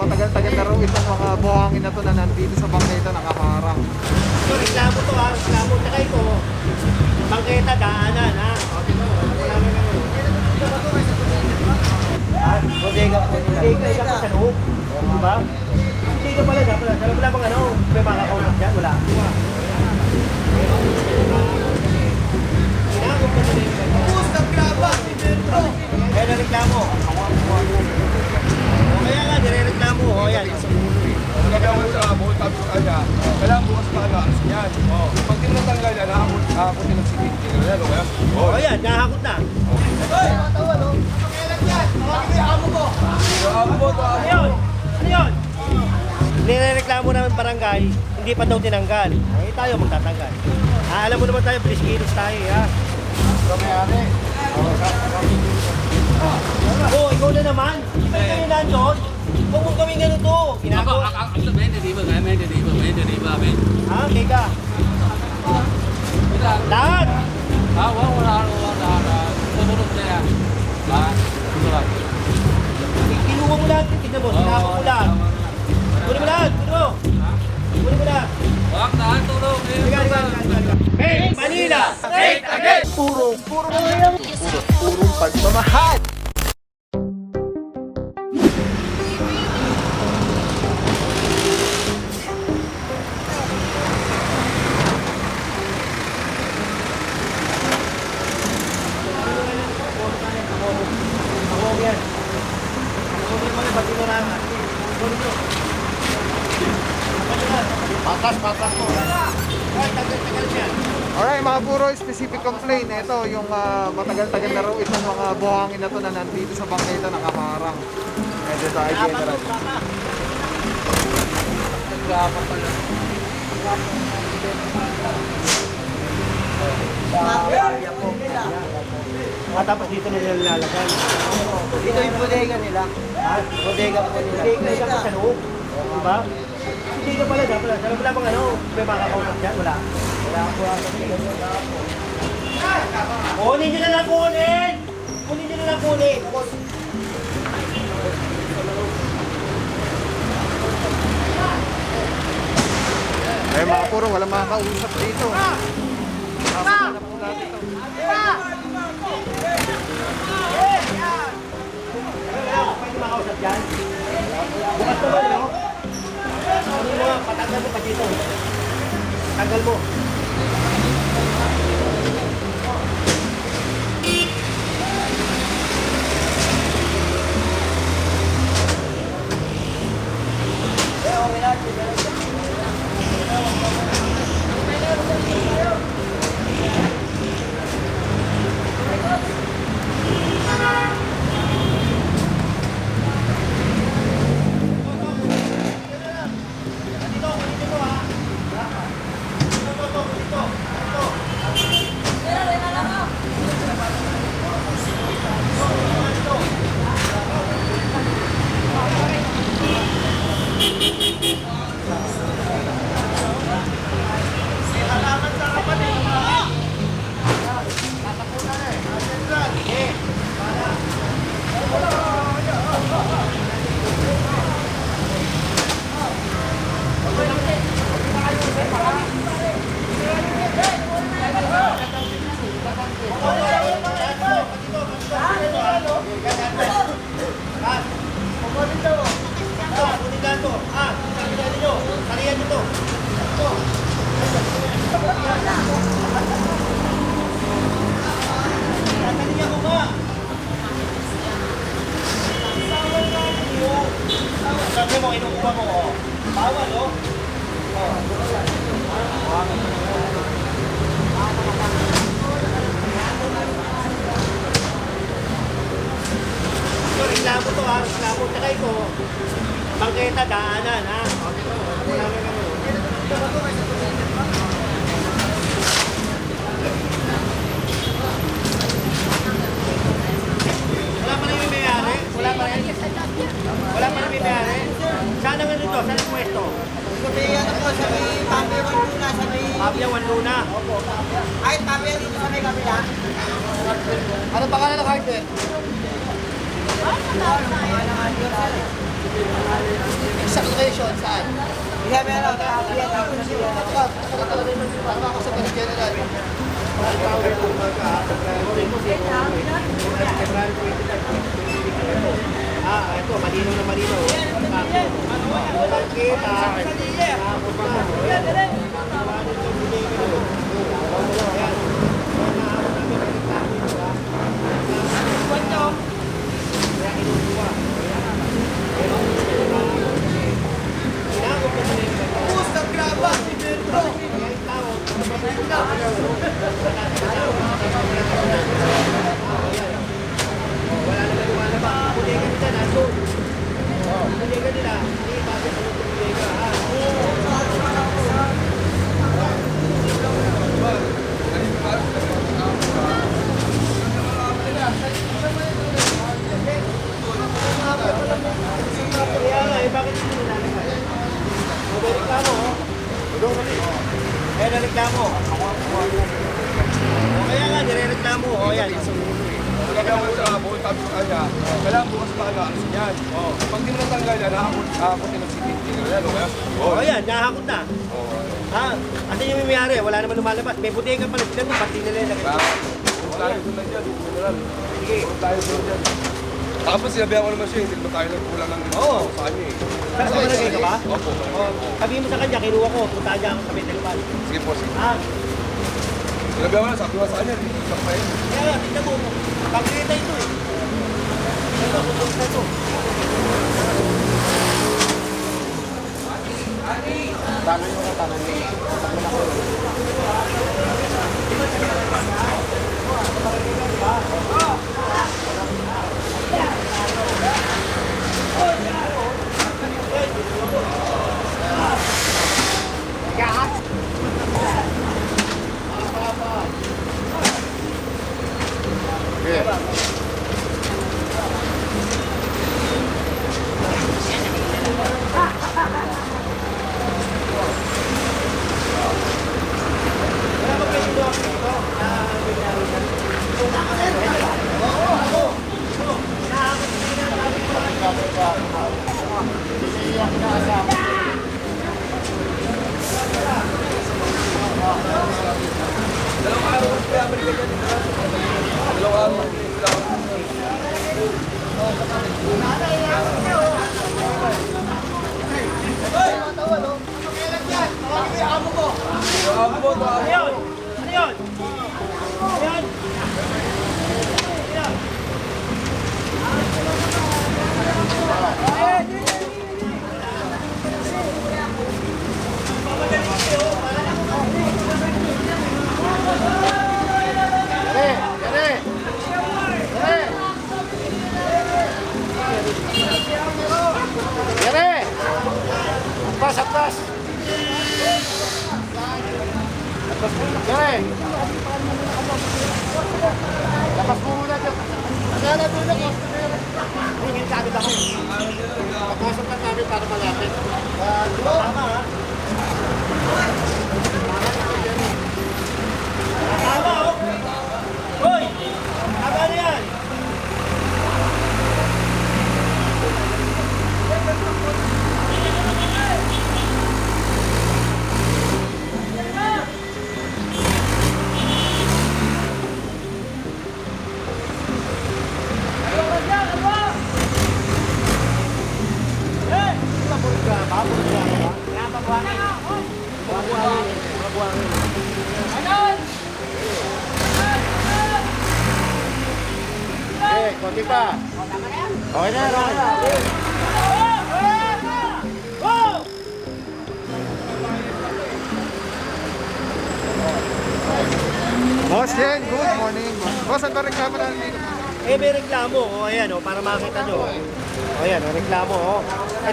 Matagal-tagal na raw itong mga buhangin na to na nandito sa bangketa nakaharang. So, reklamo to ha, reklamo. Tsaka ito, bangketa, daanan ha. Bodega ka sa loob. Diba? Bodega pala dapat. Wala bang ano, may makakausap dyan? Wala. Kaya na-reklamo. Kaya nga, nire-reklamo. O yan. Nagawin sa abot, sabi ko kanya, kailangan bukas pa alas yan. Pag di mo natanggal yan, nakakot din ng sikit. O yan, nahakot na. Ano yun? Ano yun? Nirereklamo namin barangay, hindi pa daw tinanggal. Ay tayo magtatanggal. Alam mo naman tayo, please tayo ha. Oh, ikaw na naman. Di ba kayo nandun? Huwag mo kami ganito. Ginagawa. Ha, teka. Lahat. Kinuha mo lahat. Tignan mo, sinakot mo lahat. Kunin mo lahat. Kunin mo lahat. Liga. Hey, Manila! Straight again! Purong pagmamahal. Patras mo. Ay, tagal yan. Alright mga puro, specific complaint. Ito yung matagal-tagal na raw itong mga buhangin na to na nandito sa bangketa nakaharang. Medyo tayo general. Tapos dito na nila nilalagay. Dito yung bodega nila. Bodega pa nila. Bodega ka sa loob. Diba? Bodega pala dapat. Wala bang ano, may makakausap dyan? Wala. Kunin nyo na lang kunin! Kunin nyo na lang kunin! Eh mga puro, walang makakausap dito. Kasama na po lahat ito. Pwede makausap dyan? Bukas naman, no? Ano mo, patanggal mo pa dito. Tanggal mo. Sabi mo, inukuha mo, oh. Bawal, oh. So, reklamo to ha, reklamo. Tsaka ito, bangketa, daanan ha. Wala pa rin yung may-ari? Wala pa rin? Wala pa rin yung may-ari? Saan ang ano to? Saan ang pwesto? Sabi ano po, sabi Pabia Luna, sabi... Pabia Luna. Opo. Ay, Pabia dito sa may kabila. Ano pangalan ng card eh? Ano nga yun, sir? Exact location, saan? Hindi, meron. Nakakapiyat ako na siya. Tama ako sa Barangay General. Ito, malino na malino. Walang kita. Kaya nga, bakit hindi nilalagay? Reklamo, kaya nareklamo. Kaya nga, nire-reklamo. Yan. Sabi ako sa buong sabi sa kanya, kailangan bukas pa alisin yan. Pag di mo natanggal yan, nakakot din ng security. Yan, nahakot na. Ha? Kasi yung may-ari, wala naman lumalabas. May butika pala sila, pati nila yung lagay. Huwag tayo sunod dyan, general. Huwag tayo sunod dyan. Tapos sinabihan ko naman siya, hindi naman tayo nagkulang ng sa kanya eh. Pero sa barangay ka ba? Opo. Sabihin mo sa kanya, kinuha ko, puntaan niya ako sa Medelpan. Sige po, sige. Ha? Sinabihan ko na, sabi ko sa kanya, hindi ko pa yun. Kaya nga, tignan mo. Pagkita ito eh. Ito, pupunta ito. Ano yun? Ano yun? Ano yun? Atras! Yare! Lakas mo muna dyan. Nagana doon ako. Hingin sa agad ako. Papasok na namin para malapit. Tama ha? Tama oh! Hoy! Tama na yan! Konti pa. Okay na, okay na. Boss Jen, good morning. Boss, ang reklamo na dito? May reklamo. O, ayan, o, para makita nyo. O, ayan, o, reklamo, o.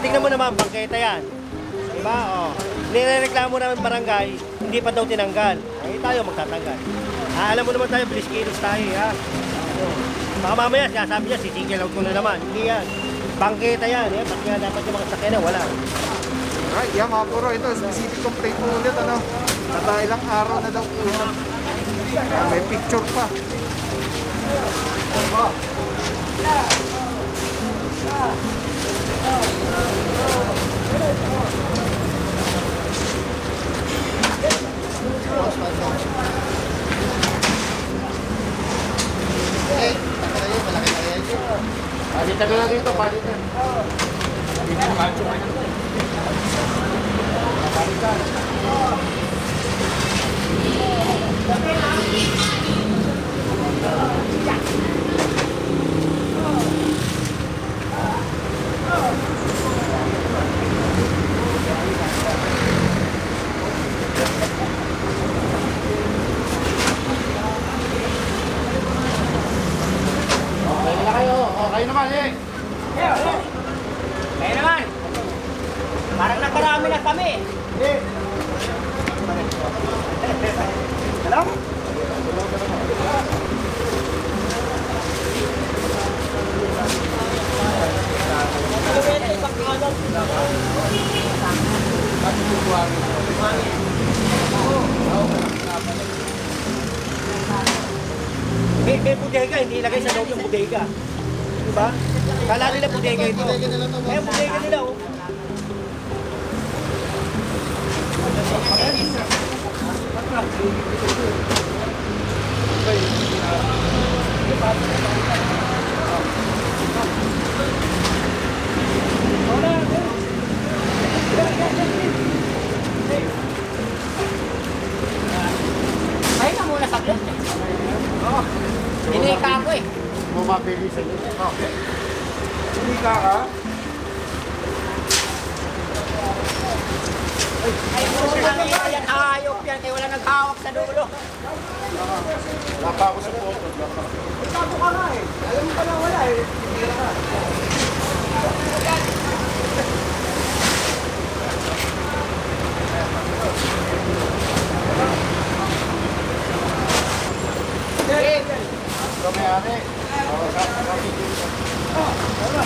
Tingnan mo naman, bangketa yan. Diba, o. Nirereklamo naman barangay, hindi pa daw tinanggal. Ay, tayo magtatanggal. Alam mo naman tayo, bliskilos tayo, ha. Baka mamaya, sabi niya, sisigil out ko na naman. Hindi yan. Bangketa yan, eh. Ba't nga dapat yung mga sakyanan, wala. Right, yan mga puro. Ito, specific complaint po ulit, ano. At ilang araw na daw po. May picture pa. Palitan na dito, palitan. Kayo naman, eh. Kaya naman. Parang nakarami na kami. Alam? May bodega, hindi ilagay sa loob ng bodega. Diba? Kala nila bodega ito. Kaya bodega nila, oh. Ay na muna saglit. Hinika ako eh. Bumabili sa inyo. Hindi ka ka? Ay, puro lang yan. Hayop yan. Kaya wala naghawak sa dulo. Lapa ako sa photo. Itago ka nga eh. Alam mo pa na wala eh. Tira ka. Kamay-ari.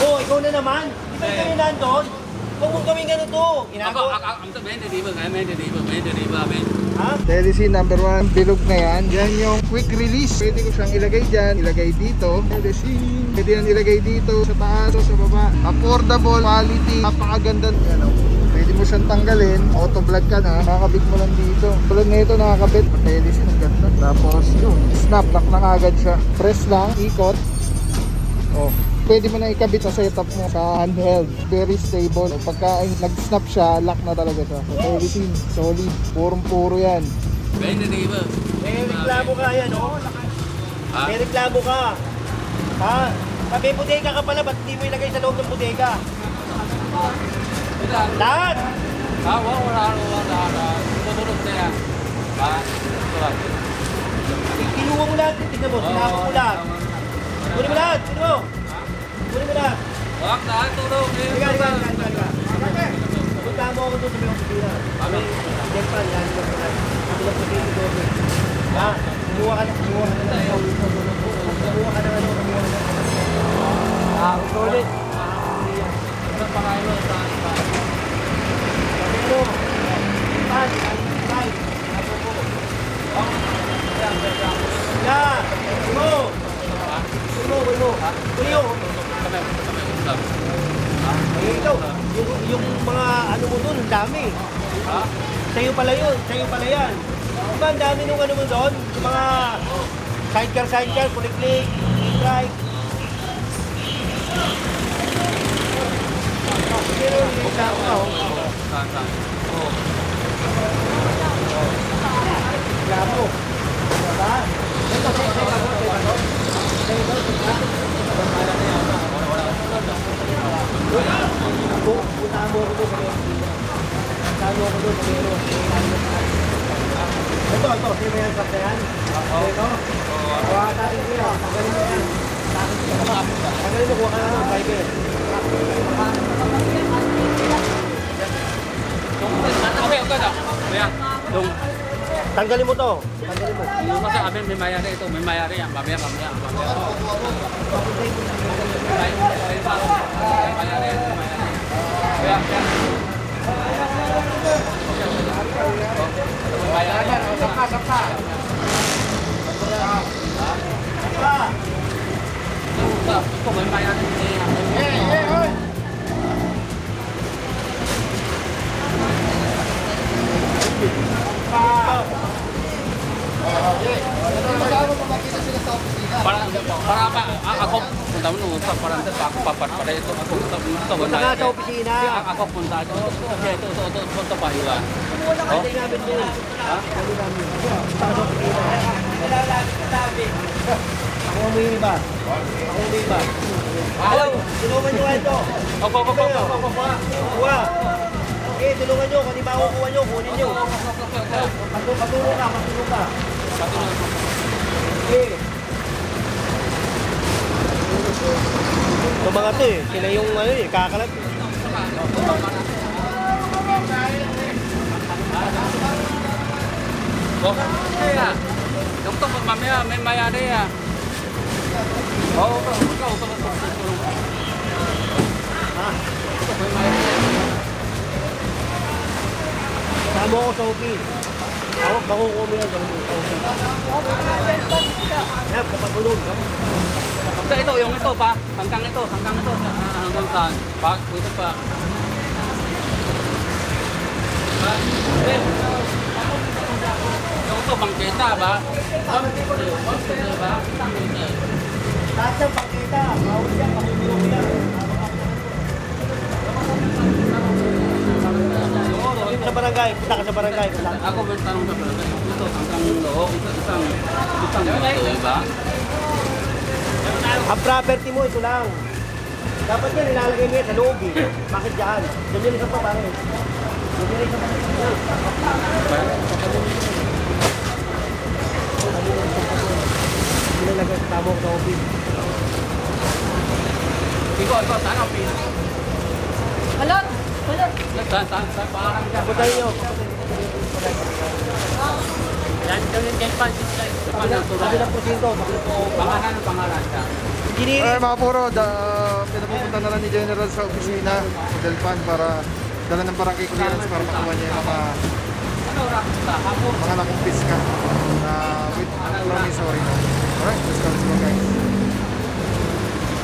Oh, ikaw na naman. Di ba kami nandun? Huwag mong gawin ganito. Ha? Telecine number 1, bilog na yan. Yan yung quick release. Pwede ko siyang ilagay dyan, ilagay dito. Telecine. Pwede yan ilagay dito, sa taas o sa baba. Affordable, quality, napakaganda. Yan, oh. Pwede mo siyang tanggalin. Auto vlog ka na. Nakakabit mo lang dito. Tulad na ito, nakakabit. Telecine, ang ganda. Tapos yun, snap lock na agad siya. Press lang, ikot. Oh. Pwede mo na ikabit sa setup mo sa handheld. Very stable. Pagka nag-snap siya, lock na talaga siya. So, Telecine, solid. Purong-puro yan. May reklamo ka yan, oh. May reklamo ka. Ha? Sabi, bodega ka pala, ba't hindi mo ilagay sa loob ng bodega? Lahat! Kinuha mo lahat, tignan mo, sinama mo lahat. Kunin mo lahat, kunin mo. Kunin mo lahat. Liga. Punta mo ako doon sa mga opisina. Jekpan, yan, jekpan. Ako lang pwede ito doon. Ha? Kumuha ka na ng ulit. Yung mga ano mo doon, ang dami. Ha? Sa'yo pala yun, sa'yo pala yan. Diba ang dami nung ano mo doon? Yung mga sidecar, kulik-lik, e-trike. Pero yung tao ka, oh. Reklamo. Diba? Punta mo ako doon sa meron. Ito, si Mayan Saksayan. Ito. Hawakan natin sila. Tanggalin mo yan. Tanggalin mo, kuha ka na ng biker. Tanggalin mo to. Tanggalin mo. May mayari yan. Mamaya. Para apa? Ako punta mo nung sa parang ako para ito ako Punta ka sa opisina. Ako punta ito punta pa yun. Wala ka din namin doon. Ha? Kami namin. Punta ka sa opisina. Ako may iba. Ako may iba. Hello, tulungan nyo ito. Ako. Kuha. Okay, tulungan nyo. Kung di ba kukuha nyo, kunin nyo. Patulong ka. Okay. Ito mga to eh, sila yung ano eh, kakalat. Oh, kaya. Yung to mamaya may mayari ya. Oh, ikaw. Ha? May mayari. Sama ko sa office. Ako, makukuha mo yan sa office. Yan, kapatulog. Ito, yung ito pa. Hanggang ito. Hanggang saan? Ito pa. Yung ito, bangketa ba? Bangketa ba? Lahat ng pakita, bawal yan, pakitulog yan. Dito sa barangay, punta ka sa barangay. Ako ba tanong sa barangay? Ito, hanggang loob. Isang ito, ba? Ang property mo, ito lang. Dapat yan, nilalagay mo yan sa loob eh. Bakit dyan? Diyan yun isa pa pare. Diyan yun isa pa. Nilalagay sa tamo sa office. Ikaw, saan ang pin? Balot! Saan? Parang dyan. Punta nyo. Yan, yan pa. Sabi ng porsyento. Pangalan siya. Engineering. Mga puro, pinapupunta na lang ni General sa opisina, sa Delpan, para dala ng barangay clearance para makuha niya yung mga nakumpis ka with promissory. Alright, let's go guys.